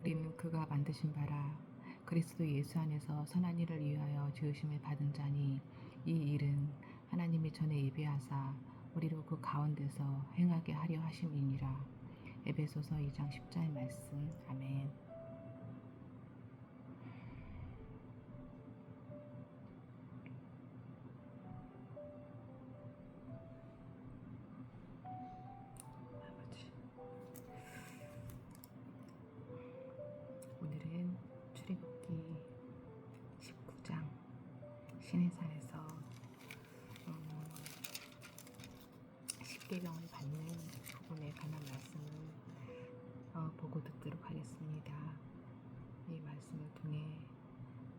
우리는 그가 만드신 바라 그리스도 예수 안에서 선한 일을 위하여 지으심을 받은 자니 이 일은 하나님이 전에 예비하사 우리로 그 가운데서 행하게 하려 하심이니라. 에베소서 2장 10절 말씀. 아멘. 아버지, 오늘은 출애굽기 19장 시내산에서 십계명을 받는 부분에 관한 말씀을 보고 듣도록 하겠습니다. 이 말씀을 통해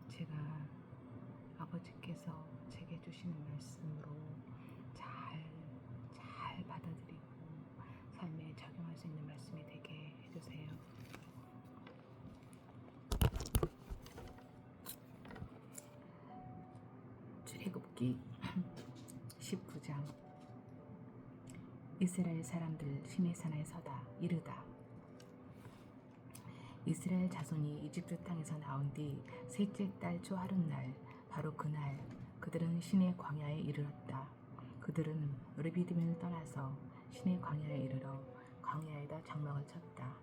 제가 아버지께서 제게 주시는 말씀으로 잘 받아들이고 삶에 적용할 수 있는 말씀이 되게 해주세요. 출애굽기 19장. 이스라엘 사람들 시내산에 서다 이르다. 이스라엘 자손이 이집트 땅에서 나온 뒤 셋째 달 초하룻날 바로 그날 그들은 시내 광야에 이르렀다. 그들은 르비딤을 떠나서 시내 광야에 이르러 광야에다 장막을 쳤다.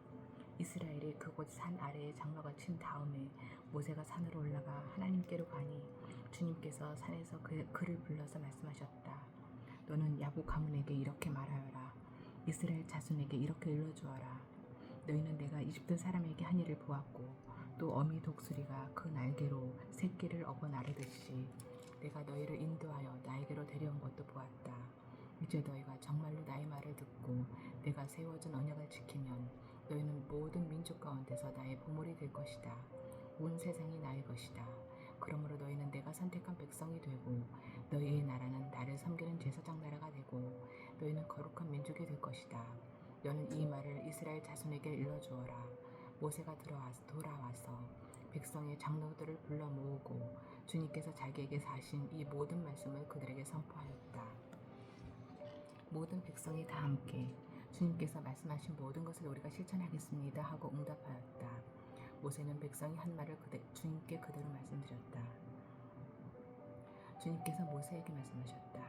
이스라엘이 그곳 산 아래에 장막을 친 다음에 모세가 산으로 올라가 하나님께로 가니 주님께서 산에서 그를 불러서 말씀하셨다. 너는 야곱 가문에게 이렇게 말하여라. 이스라엘 자손에게 이렇게 일러주어라. 너희는 내가 이집트 사람에게 한 일을 보았고 또 어미 독수리가 그 날개로 새끼를 업어 나르듯이 내가 너희를 인도하여 나에게로 데려온 것도 보았다. 이제 너희가 정말로 나의 말을 듣고 내가 세워준 언약을 지키면 너희는 모든 민족 가운데서 나의 보물이 될 것이다. 온 세상이 나의 것이다. 그러므로 너희는 내가 선택한 백성이 되고 너희의 나라는 나를 섬기는 제사장 나라가 되고 너희는 거룩한 민족이 될 것이다. 너는 이 말을 이스라엘 자손에게 일러주어라. 모세가 돌아와서 백성의 장로들을 불러 모으고 주님께서 자기에게 하신 이 모든 말씀을 그들에게 선포하였다. 모든 백성이 다 함께 주님께서 말씀하신 모든 것을 우리가 실천하겠습니다 하고 응답하였다. 모세는 백성이 한 말을 주님께 그대로 말씀드렸다. 주님께서 모세에게 말씀하셨다.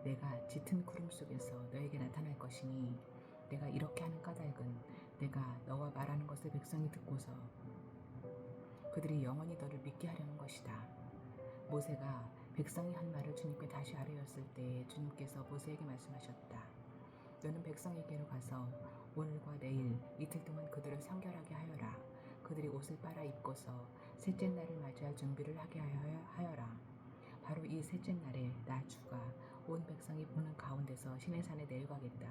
내가 짙은 구름 속에서 너에게 나타날 것이니 내가 이렇게 하는 까닭은 내가 너와 말하는 것을 백성이 듣고서 그들이 영원히 너를 믿게 하려는 것이다. 모세가 백성이 한 말을 주님께 다시 아뢰었을 때 주님께서 모세에게 말씀하셨다. 너는 백성에게로 가서 오늘과 내일 이틀 동안 그들을 성결하게 하여라. 그들이 옷을 빨아 입고서 셋째 날을 맞이할 준비를 하게 하여라. 바로 이 셋째 날에 나 주가 온 백성이 보는 가운데서 시내산에 내려가겠다.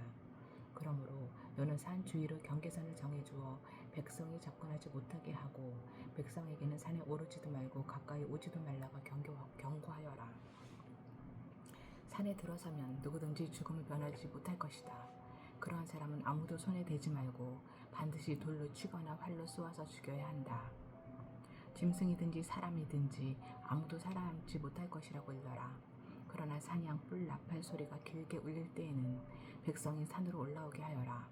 그러므로 너는 산 주위로 경계선을 정해주어 백성이 접근하지 못하게 하고 백성에게는 산에 오르지도 말고 가까이 오지도 말라고 경고하여라. 산에 들어서면 누구든지 죽음을 면하지 못할 것이다. 그러한 사람은 아무도 손에 대지 말고 반드시 돌로 치거나 활로 쏘아서 죽여야 한다. 짐승이든지 사람이든지 아무도 살아남지 못할 것이라고 일러라. 그러나 사냥, 뿔, 나팔 소리가 길게 울릴 때에는 백성이 산으로 올라오게 하여라.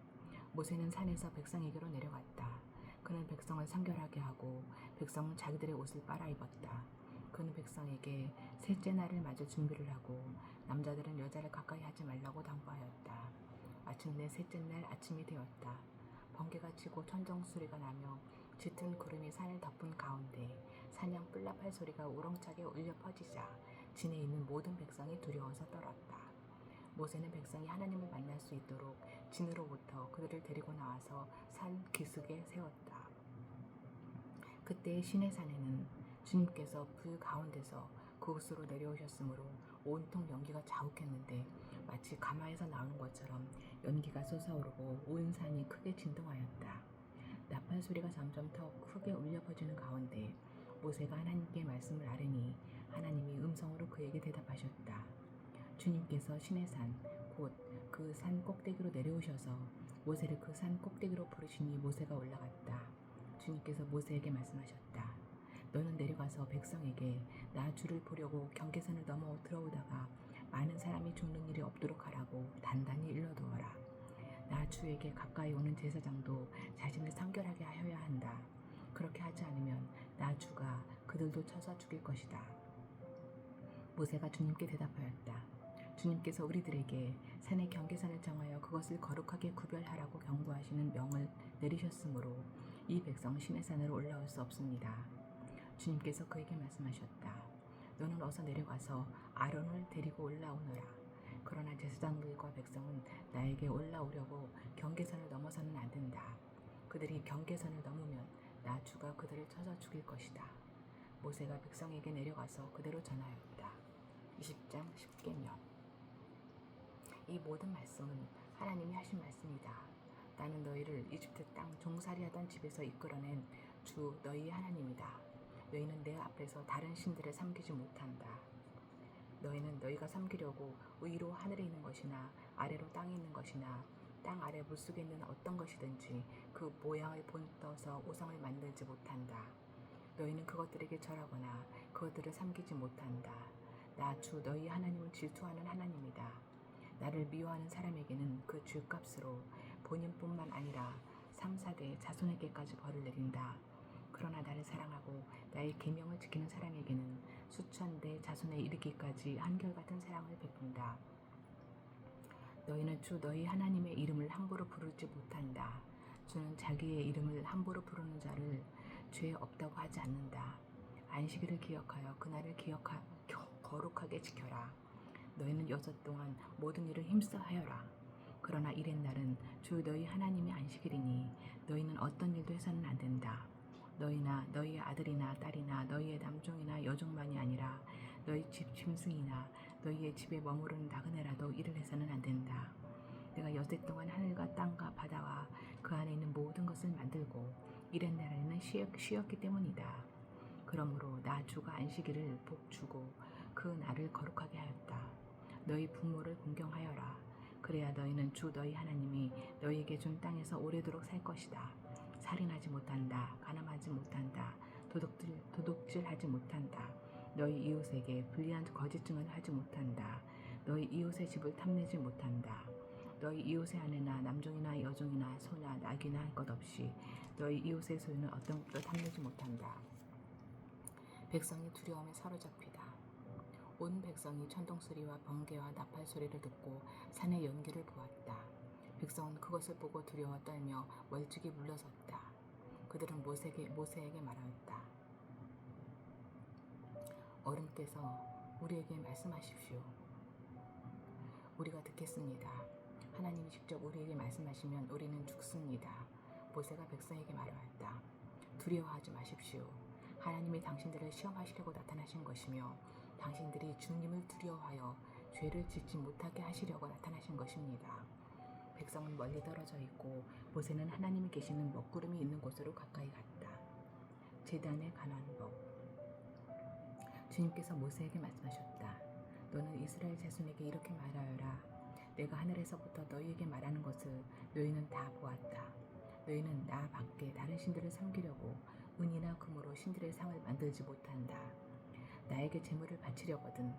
모세는 산에서 백성에게로 내려갔다. 그는 백성을 상결하게 하고 백성은 자기들의 옷을 빨아 입었다. 그는 백성에게 셋째 날을 맞을 준비를 하고 남자들은 여자를 가까이 하지 말라고 당부하였다. 마침내 셋째 날 아침이 되었다. 번개가 치고 천정소리가 나며 짙은 구름이 산을 덮은 가운데 사냥 뿔나팔 소리가 우렁차게 울려 퍼지자 진에 있는 모든 백성이 두려워서 떨었다. 모세는 백성이 하나님을 만날 수 있도록 진으로부터 그들을 데리고 나와서 산 기슭에 세웠다. 그때 시내산에는 주님께서 불 가운데서 그곳으로 내려오셨으므로 온통 연기가 자욱했는데 마치 가마에서 나오는 것처럼 연기가 솟아오르고 온 산이 크게 진동하였다. 나팔 소리가 점점 더 크게 울려 퍼지는 가운데 모세가 하나님께 말씀을 아뢰니 하나님이 음성으로 그에게 대답하셨다. 주님께서 시내산 곧 그 산 꼭대기로 내려오셔서 모세를 그 산 꼭대기로 부르시니 모세가 올라갔다. 주님께서 모세에게 말씀하셨다. 너는 내려가서 백성에게 나 주를 보려고 경계선을 넘어 들어오다가 많은 사람이 죽는 일이 없도록 하라고 단단히 일러두어라. 나 주에게 가까이 오는 제사장도 자신을 성결하게 하여야 한다. 그렇게 하지 않으면 나 주가 그들도 쳐서 죽일 것이다. 모세가 주님께 대답하였다. 주님께서 우리들에게 산의 경계선을 정하여 그것을 거룩하게 구별하라고 경고하시는 명을 내리셨으므로 이 백성은 시내 산으로 올라올 수 없습니다. 주님께서 그에게 말씀하셨다. 너는 어서 내려가서 아론을 데리고 올라오너라. 그러나 제사장들과 백성은 나에게 올라오려고 경계선을 넘어서는 안 된다. 그들이 경계선을 넘으면 나 주가 그들을 쳐서 죽일 것이다. 모세가 백성에게 내려가서 그대로 전하였다. 20장 10계명. 이 모든 말씀은 하나님이 하신 말씀이다. 나는 너희를 이집트 땅 종살이하던 집에서 이끌어낸 주 너희의 하나님이다. 너희는 내 앞에서 다른 신들을 섬기지 못한다. 너희는 너희가 섬기려고 위로 하늘에 있는 것이나 아래로 땅에 있는 것이나 땅 아래 물속에 있는 어떤 것이든지 그 모양을 본떠서 우상을 만들지 못한다. 너희는 그것들에게 절하거나 그것들을 섬기지 못한다. 나 주 너희 하나님은 질투하는 하나님이다. 나를 미워하는 사람에게는 그 죗값으로 본인뿐만 아니라 3, 4대 자손에게까지 벌을 내린다. 그러나 나를 사랑하고 나의 계명을 지키는 사람에게는 수천 대 자손에 이르기까지 한결같은 사랑을 베푼다. 너희는 주 너희 하나님의 이름을 함부로 부르지 못한다. 주는 자기의 이름을 함부로 부르는 자를 죄 없다고 하지 않는다. 안식일을 기억하여 그날을 거룩하게 지켜라. 너희는 6 동안 모든 일을 힘써 하여라. 그러나 이튿날은 주 너희 하나님의 안식일이니 너희는 어떤 일도 해서는 안 된다. 너희나 너희의 아들이나 딸이나 너희의 남종이나 여종만이 아니라 너희 집 짐승이나 너희의 집에 머무르는 나그네라도 일을 해서는 안 된다. 내가 6 동안 하늘과 땅과 바다와 그 안에 있는 모든 것을 만들고 이튿날에는 쉬었기 때문이다. 그러므로 나 주가 안식일을 복주고 그 날을 거룩하게 하였다. 너희 부모를 공경하여라. 그래야 너희는 주 너희 하나님이 너희에게 준 땅에서 오래도록 살 것이다. 살인하지 못한다. 간음하지 못한다. 도둑질하지 못한다. 너희 이웃에게 불리한 거짓 증언을 하지 못한다. 너희 이웃의 집을 탐내지 못한다. 너희 이웃의 아내나 남종이나 여종이나 소나 낙이나 할 것 없이 너희 이웃의 소유는 어떤 것도 탐내지 못한다. 백성이 두려움에 사로잡히다. 온 백성이 천둥소리와 번개와 나팔 소리를 듣고 산의 연기를 보았다. 백성은 그것을 보고 두려워 떨며 월찍이 물러섰다. 그들은 모세에게 말하였다. 어른께서 우리에게 말씀하십시오. 우리가 듣겠습니다. 하나님이 직접 우리에게 말씀하시면 우리는 죽습니다. 모세가 백성에게 말하였다. 두려워하지 마십시오. 하나님이 당신들을 시험하시려고 나타나신 것이며 당신들이 주님을 두려워하여 죄를 짓지 못하게 하시려고 나타나신 것입니다. 백성은 멀리 떨어져 있고 모세는 하나님이 계시는 먹구름이 있는 곳으로 가까이 갔다. 제단에 관한 법. 주님께서 모세에게 말씀하셨다. 너는 이스라엘 자손에게 이렇게 말하여라. 내가 하늘에서부터 너희에게 말하는 것을 너희는 다 보았다. 너희는 나 밖에 다른 신들을 섬기려고 은이나 금으로 신들의 상을 만들지 못한다. 나에게 제물을 바치려거든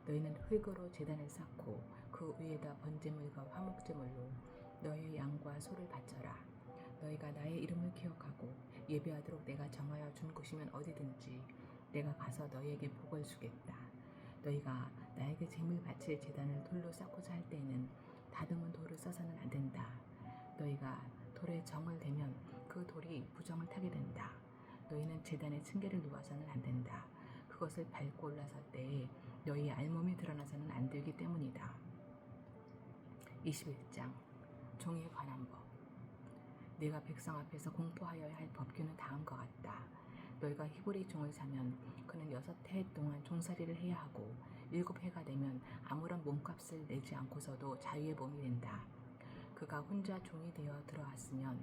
너희는 흙으로 제단을 쌓고 그 위에다 번제물과 화목제물로 너희의 양과 소를 바쳐라. 너희가 나의 이름을 기억하고 예배하도록 내가 정하여 준 곳이면 어디든지 내가 가서 너희에게 복을 주겠다. 너희가 나에게 제물 바칠 제단을 돌로 쌓고자 할 때에는 다듬은 돌을 써서는 안 된다. 너희가 돌에 정을 대면 그 돌이 부정을 타게 된다. 너희는 제단에 층계를 놓아서는 안 된다. 그것을 밟고 올라설 때에 너희의 알몸이 드러나서는 안 되기 때문이다. 21장 종에 관한 법. 내가 백성 앞에서 공포하여야 할 법규는 다음과 같다. 너희가 히브리 종을 사면 그는 6해 동안 종살이를 해야 하고 7해가 되면 아무런 몸값을 내지 않고서도 자유의 몸이 된다. 그가 혼자 종이 되어 들어왔으면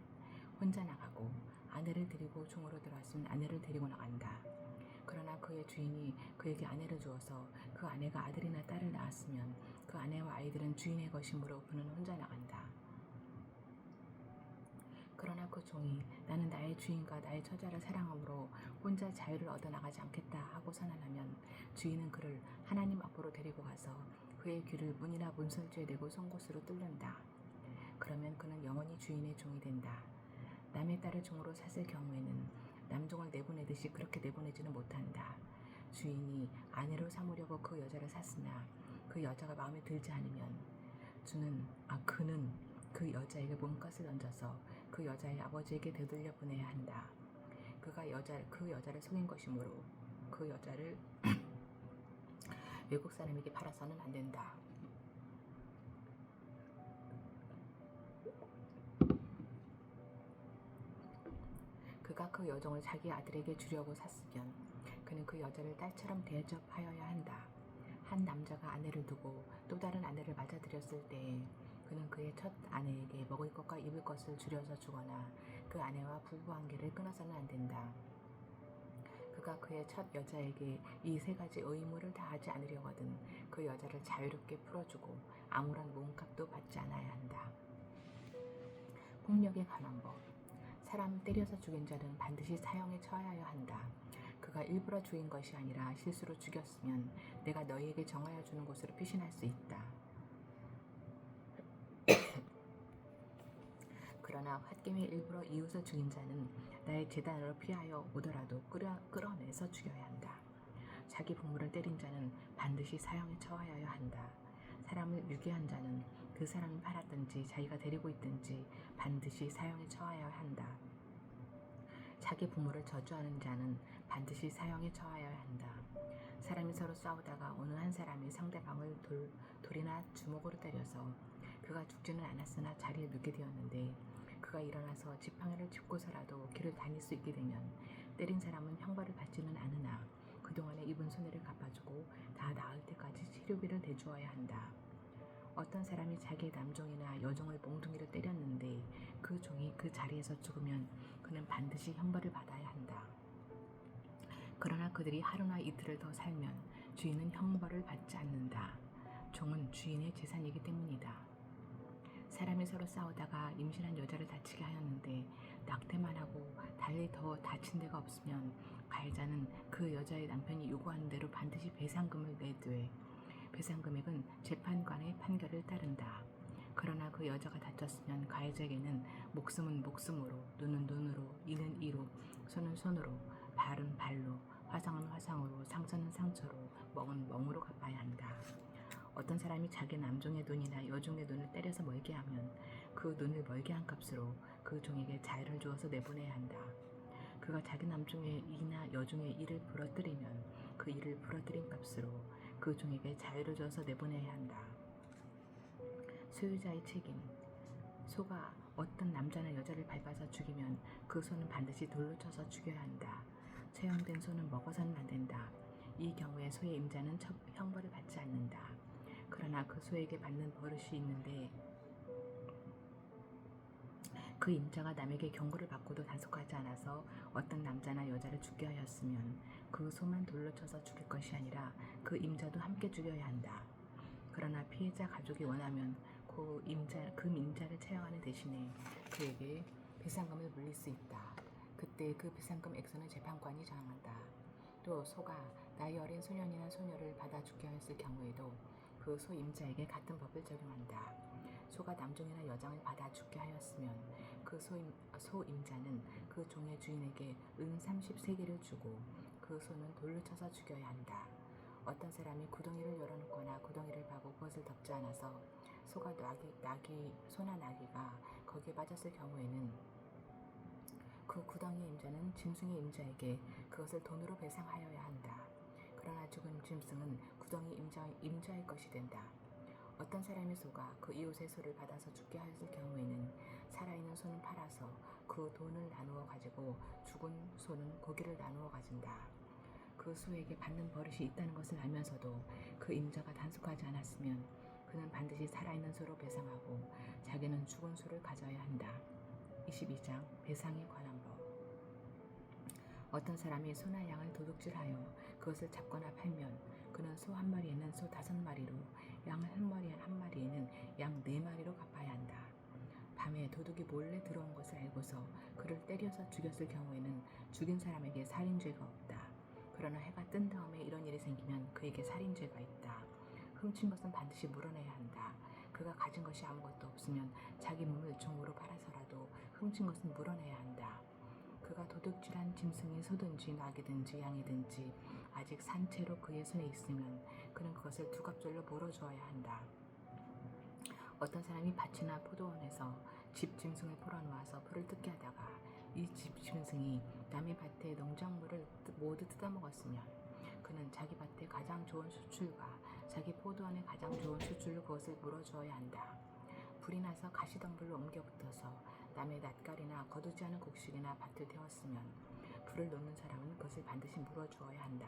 혼자 나가고 아내를 데리고 종으로 들어왔으면 아내를 데리고 나간다. 그러나 그의 주인이 그에게 아내를 주어서 그 아내가 아들이나 딸을 낳았으면 그 아내와 아이들은 주인의 것이므로 그는 혼자 나간다. 그러나 그 종이 나는 나의 주인과 나의 처자를 사랑함으로 혼자 자유를 얻어 나가지 않겠다 하고 선언하면 주인은 그를 하나님 앞으로 데리고 가서 그의 귀를 문이나 문설주에 대고 송곳으로 뚫는다. 그러면 그는 영원히 주인의 종이 된다. 남의 딸을 종으로 샀을 경우에는 남종을 내보내듯이 그렇게 내보내지는 못한다. 주인이 아내로 삼으려고 그 여자를 샀으나 그 여자가 마음에 들지 않으면 그는 그 여자에게 몸값을 던져서 그 여자의 아버지에게 되돌려 보내야 한다. 그가 그 여자를 속인 것이므로 그 여자를 외국 사람에게 팔아서는 안 된다. 그가 그 여종을 자기 아들에게 주려고 샀으면 그는 그 여자를 딸처럼 대접하여야 한다. 한 남자가 아내를 두고 또 다른 아내를 맞아들였을 때에 그는 그의 첫 아내에게 먹을 것과 입을 것을 줄여서 주거나 그 아내와 부부관계를 끊어서는 안 된다. 그가 그의 첫 여자에게 이 세 가지 의무를 다하지 않으려거든 그 여자를 자유롭게 풀어주고 아무런 몸값도 받지 않아야 한다. 폭력에 관한 법. 사람 때려서 죽인 자는 반드시 사형에 처하여야 한다. 그가 일부러 죽인 것이 아니라 실수로 죽였으면 내가 너희에게 정하여 주는 곳으로 피신할 수 있다. 그러나 홧김에 일부러 이웃을 죽인 자는 나의 재단으로 피하여 오더라도 끌어내서 죽여야 한다. 자기 부모를 때린 자는 반드시 사형에 처하여야 한다. 사람을 유괴한 자는 그 사람이 팔았든지 자기가 데리고 있든지 반드시 사형에 처하여야 한다. 자기 부모를 저주하는 자는 반드시 사형에 처하여야 한다. 사람이 서로 싸우다가 어느 한 사람이 상대방을 돌이나 주먹으로 때려서 그가 죽지는 않았으나 자리에 눕게 되었는데 그가 일어나서 지팡이를 짚고서라도 길을 다닐 수 있게 되면 때린 사람은 형벌을 받지는 않으나 그동안에 입은 손해를 갚아주고 다 나을 때까지 치료비를 대주어야 한다. 어떤 사람이 자기의 남종이나 여종을 몽둥이로 때렸는데 그 종이 그 자리에서 죽으면 그는 반드시 형벌을 받아야 한다. 그러나 그들이 하루나 이틀을 더 살면 주인은 형벌을 받지 않는다. 종은 주인의 재산이기 때문이다. 사람이 서로 싸우다가 임신한 여자를 다치게 하였는데 낙태만 하고 달리 더 다친 데가 없으면 가해자는 그 여자의 남편이 요구하는 대로 반드시 배상금을 내되 배상 금액은 재판관의 판결을 따른다. 그러나 그 여자가 다쳤으면 가해자에게는 목숨은 목숨으로, 눈은 눈으로, 이는 이로, 손은 손으로, 발은 발로, 화상은 화상으로, 상처는 상처로, 멍은 멍으로 갚아야 한다. 어떤 사람이 자기 남종의 눈이나 여종의 눈을 때려서 멀게 하면 그 눈을 멀게 한 값으로 그 종에게 자유를 주어서 내보내야 한다. 그가 자기 남종의 이나 여종의 이를 부러뜨리면 그 이를 부러뜨린 값으로 그 종에게 자유를 줘서 내보내야 한다. 소유자의 책임. 소가 어떤 남자나 여자를 밟아서 죽이면 그 소는 반드시 돌로 쳐서 죽여야 한다. 처형된 소는 먹어서는 안 된다. 이 경우에 소의 임자는 형벌을 받지 않는다. 그러나 그 소에게 받는 버릇이 있는데 그 임자가 남에게 경고를 받고도 단속하지 않아서 어떤 남자나 여자를 죽게 하였으면 그 소만 돌로 쳐서 죽일 것이 아니라 그 임자도 함께 죽여야 한다. 그러나 피해자 가족이 원하면 그 임자를 처형하는 대신에 그에게 배상금을 물릴 수 있다. 그때 그 배상금 액수는 재판관이 정한다. 또 소가 나이 어린 소년이나 소녀를 받아 죽게 하였을 경우에도 그 소 임자에게 같은 법을 적용한다. 소가 남종이나 여장을 받아 죽게 하였으면 그 소 임자는 그 종의 주인에게 은 30세겔을 주고 그 소는 돌로 쳐서 죽여야 한다. 어떤 사람이 구덩이를 열어놓거나 구덩이를 파고 그것을 덮지 않아서 소나 나귀가 거기에 빠졌을 경우에는 그 구덩이의 임자는 짐승의 임자에게 그것을 돈으로 배상하여야 한다. 그러나 죽은 짐승은 구덩이 임자의 것이 된다. 어떤 사람의 소가 그 이웃의 소를 받아서 죽게 하였을 경우에는 살아있는 소는 팔아서 그 돈을 나누어 가지고 죽은 소는 고기를 나누어 가진다. 그 소에게 받는 버릇이 있다는 것을 알면서도 그 임자가 단속하지 않았으면 그는 반드시 살아있는 소로 배상하고 자기는 죽은 소를 가져야 한다. 22장 배상에 관한 법. 어떤 사람이 소나 양을 도둑질하여 그것을 잡거나 팔면 그는 소 한 마리에는 소 5마리로 양 한 마리에는 양 4마리로 갚아야 한다. 밤에 도둑이 몰래 들어온 것을 알고서 그를 때려서 죽였을 경우에는 죽인 사람에게 살인죄가 없다. 그러나 해가 뜬 다음에 이런 일이 생기면 그에게 살인죄가 있다. 훔친 것은 반드시 물어내야 한다. 그가 가진 것이 아무것도 없으면 자기 몸을 종으로 팔아서라도 훔친 것은 물어내야 한다. 그가 도둑질한 짐승이 소든지 낙이든지 양이든지 아직 산 채로 그의 손에 있으면 그는 그것을 두갑절로 물어주어야 한다. 어떤 사람이 밭이나 포도원에서 집 짐승을 풀어놓아서 풀을 뜯게 하다가 이 집 짐승이 남의 밭의 농작물을 모두 뜯어먹었으면 그는 자기 밭의 가장 좋은 수출과 자기 포도원의 가장 좋은 수출로 그것을 물어주어야 한다. 불이 나서 가시덤불로 옮겨붙어서 남의 낫갈이나 거두지 않은 곡식이나 밭을 태웠으면 불을 놓는 사람은 그것을 반드시 물어주어야 한다.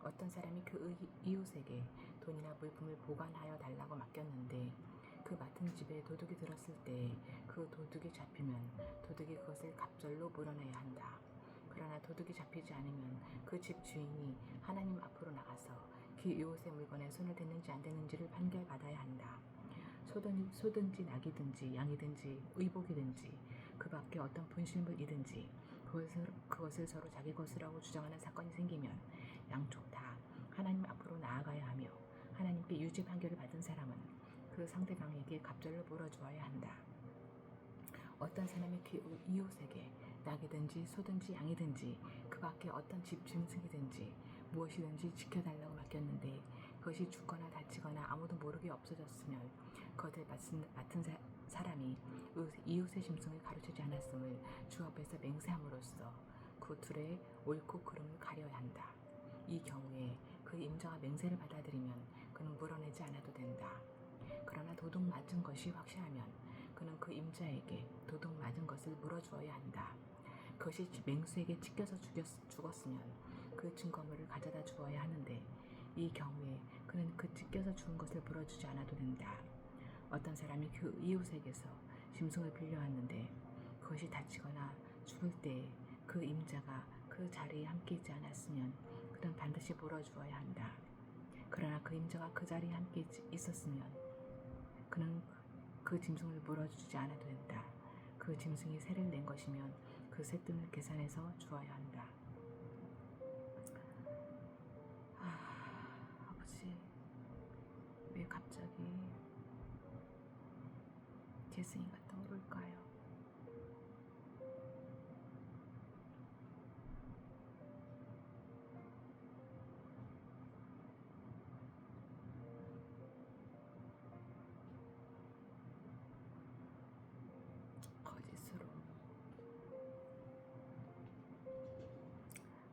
어떤 사람이 그 이웃에게 돈이나 물품을 보관하여 달라고 맡겼는데 그 맡은 집에 도둑이 들었을 때 그 도둑이 잡히면 도둑이 그것을 갑절로 물어내야 한다. 그러나 도둑이 잡히지 않으면 그 집 주인이 하나님 앞으로 나가서 그 이웃의 물건에 손을 댔는지 안 댔는지를 판결받아야 한다. 소든지 낙이든지 양이든지 의복이든지 그 밖에 어떤 분실물이든지 그것을 서로 자기 것이라고 주장하는 사건이 생기면 양쪽 다 하나님 앞으로 나아가야 하며 하나님께 유죄 판결을 받은 사람은 그 상대방에게 갑절로 물어주어야 한다. 어떤 사람이 그 이웃에게 낙이든지 소든지 양이든지 그 밖에 어떤 집 짐승이든지 무엇이든지 지켜달라고 맡겼는데 그것이 죽거나 다치거나 아무도 모르게 없어졌으면 그것을 맡은 사람이 이웃의 짐승을 가르치지 않았음을 주 앞에서 맹세함으로써 그 둘의 옳고 그름을 가려야 한다. 이 경우에 그 임자가 맹세를 받아들이면 그는 물어내지 않아도 된다. 그러나 도둑 맞은 것이 확실하면 그는 그 임자에게 도둑 맞은 것을 물어주어야 한다. 그것이 맹수에게 찢겨서 죽었으면 그 증거물을 가져다 주어야 하는데 이 경우에 그는 그 찢겨서 죽은 것을 물어주지 않아도 된다. 어떤 사람이 그 이웃에게서 짐승을 빌려왔는데 그것이 다치거나 죽을 때 그 임자가 그 자리에 함께 있지 않았으면 그는 반드시 물어주어야 한다. 그러나 그 임자가 그 자리에 함께 있었으면 그는 그 짐승을 물어주지 않아도 된다. 그 짐승이 세를 낸 것이면 그 쇳돈을 계산해서 주어야 한다. 아버지, 왜 갑자기 재승이가 떠오를까요?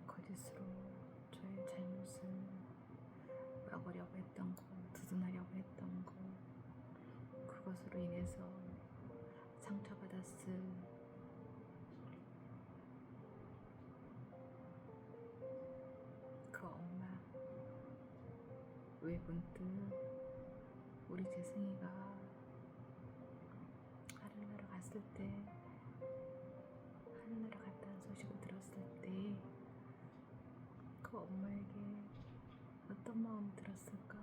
거짓으로 저의 잘못을 막으려고 했던 거, 두둔하려고 했던 거, 그것으로 인해서 상처받았을 그 엄마, 왜 문득 우리 재승이가 하늘나라 갔을 때, 하늘나라 갔다는 소식을 들었을 때 그 엄마에게 어떤 마음이 들었을까?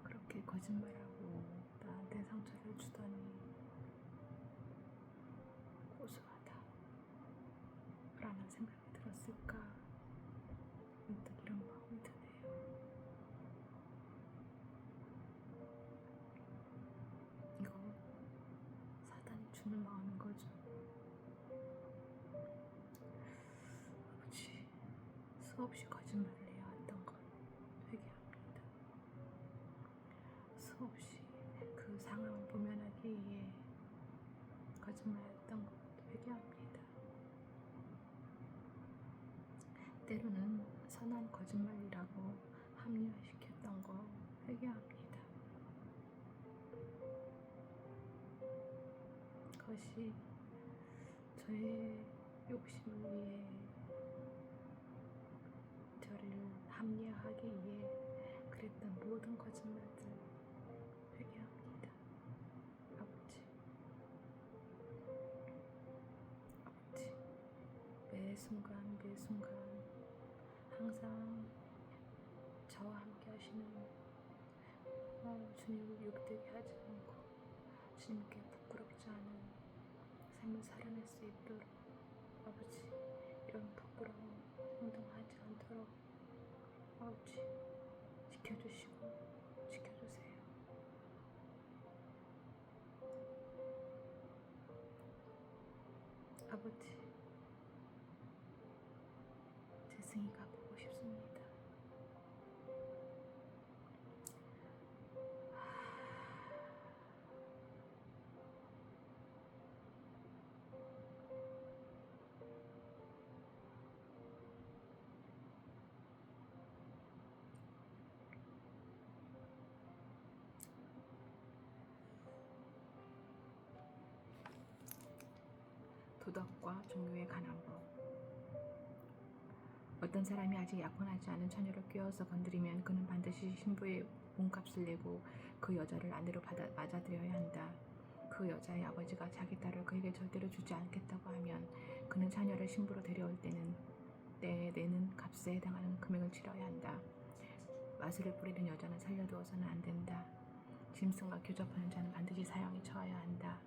그렇게 거짓말하고 나한테 상처를 주더니 고소하다 라는 생각이 들었을까? 문득 이런 마음이 드네요. 이거 사단이 주는 마음인 거죠. 아버지, 수없이 거짓말을 해야 했던 건 회개합니다. 수없이 그 상황을 모면하기 위해 거짓말했던 것 회개합니다. 때로는 선한 거짓말이라고 합리화시켰던 거 회개합니다. 그것이 저의 욕심을 위해 저를 합리화하기 위해 그랬던 모든 거짓말들 회개합니다. 아버지, 매 순간 항상 저와 함께 하시는 주님을 욕되게 하지 않고 주님께 부끄럽지 않은 삶을 살아낼 수 있도록 아버지, 이런 부끄러운 행동하지 않도록 아버지 지켜주시고 지켜주세요. 아버지, 제 승희가 보고 싶습니다. 도덕과 종교에 관한 법. 어떤 사람이 아직 약혼하지 않은 처녀를 꿰어서 건드리면 그는 반드시 신부의 몸값을 내고 그 여자를 아내로 맞아들여야 한다. 그 여자의 아버지가 자기 딸을 그에게 절대로 주지 않겠다고 하면 그는 처녀를 신부로 데려올 때에 내는 값에 해당하는 금액을 치러야 한다. 마술을 뿌리는 여자는 살려두어서는 안 된다. 짐승과 교접하는 자는 반드시 사형에 처해야 한다.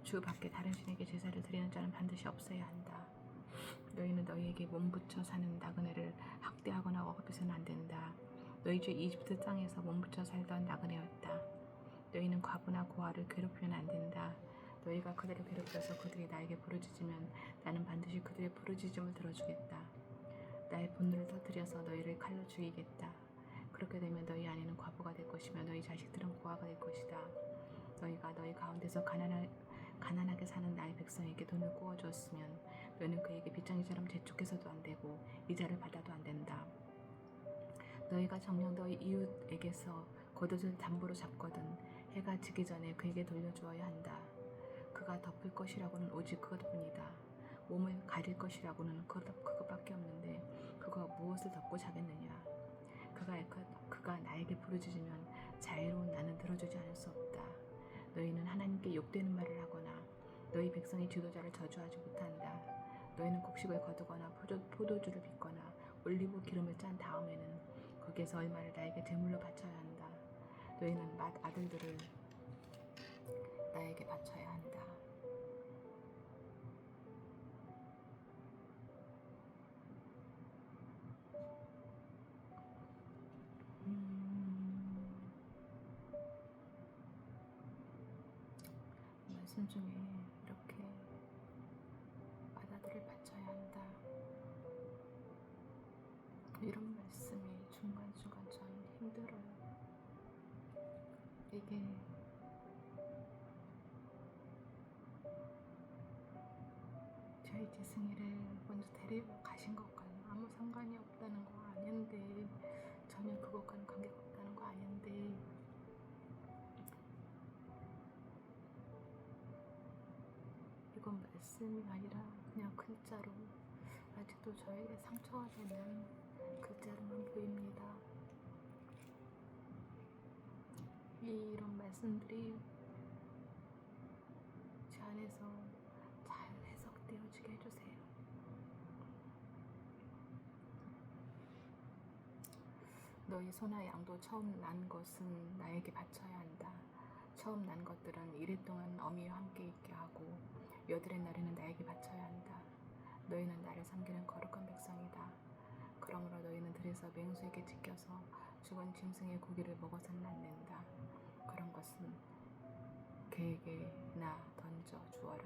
주 밖에 다른 신에게 제사를 드리는 자는 반드시 없어야 한다. 너희는 너희에게 몸붙여 사는 나그네를 학대하거나 억압해서는 안 된다. 너희 주 이집트 땅에서 몸붙여 살던 나그네였다. 너희는 과부나 고아를 괴롭히면 안 된다. 너희가 그들을 괴롭혀서 그들이 나에게 부르짖으면 나는 반드시 그들의 부르짖음을 들어주겠다. 나의 분노를 터뜨려서 너희를 칼로 죽이겠다. 그렇게 되면 너희 아내는 과부가 될 것이며 너희 자식들은 고아가 될 것이다. 너희가 너희 가운데서 가난하게 사는 나의 백성에게 돈을 구워주었으면 너희는 그에게 빚쟁이처럼 재촉해서도 안 되고 이자를 받아도 안 된다. 너희가 정녕 너희 이웃에게서 겉옷을 담보로 잡거든 해가 지기 전에 그에게 돌려주어야 한다. 그가 덮을 것이라고는 오직 그것뿐이다. 몸을 가릴 것이라고는 그것밖에 없는데 그가 무엇을 덮고 자겠느냐. 그가 나에게 부르짖으면 자애로운 나는 들어주지 않을 수 없다. 너희는 하나님께 욕되는 말을 하거나 너희 백성의 지도자를 저주하지 못한다. 너희는 곡식을 거두거나 포도주를 빚거나 올리브 기름을 짠 다음에는 거기에서 얼마를 나에게 제물로 바쳐야 한다. 너희는 맏아들들을 나에게 바쳐야 한다. 말씀 중에 이렇게 맏아들을 바쳐야 한다. 이런 말씀이 중간중간 전 힘들어요. 이게 저희 재승이를 먼저 데리고 가신 것과는 아무 상관이 없다는 거 아는데, 전혀 그것과는 관계가 없다는 거 아는데, 이건 말씀이 아니라 그냥 글자로 아직도 저에게 상처가 되는 글자로만 보입니다. 이런 말씀들이 제 안에서 잘 해석되어지게 해주세요. 너희 소나 양도 처음 난 것은 나에게 바쳐야 한다. 처음 난 것들은 이랫동안 어미와 함께 있게 하고 여들의 날에는 나에게 바쳐야 한다. 너희는 나를 섬기는 거룩한 백성이다. 그러므로 너희는 들에서 맹수에게 찢겨서 죽은 짐승의 고기를 먹어서는 안 된다. 그런 것은 그에게나 던져 주어라.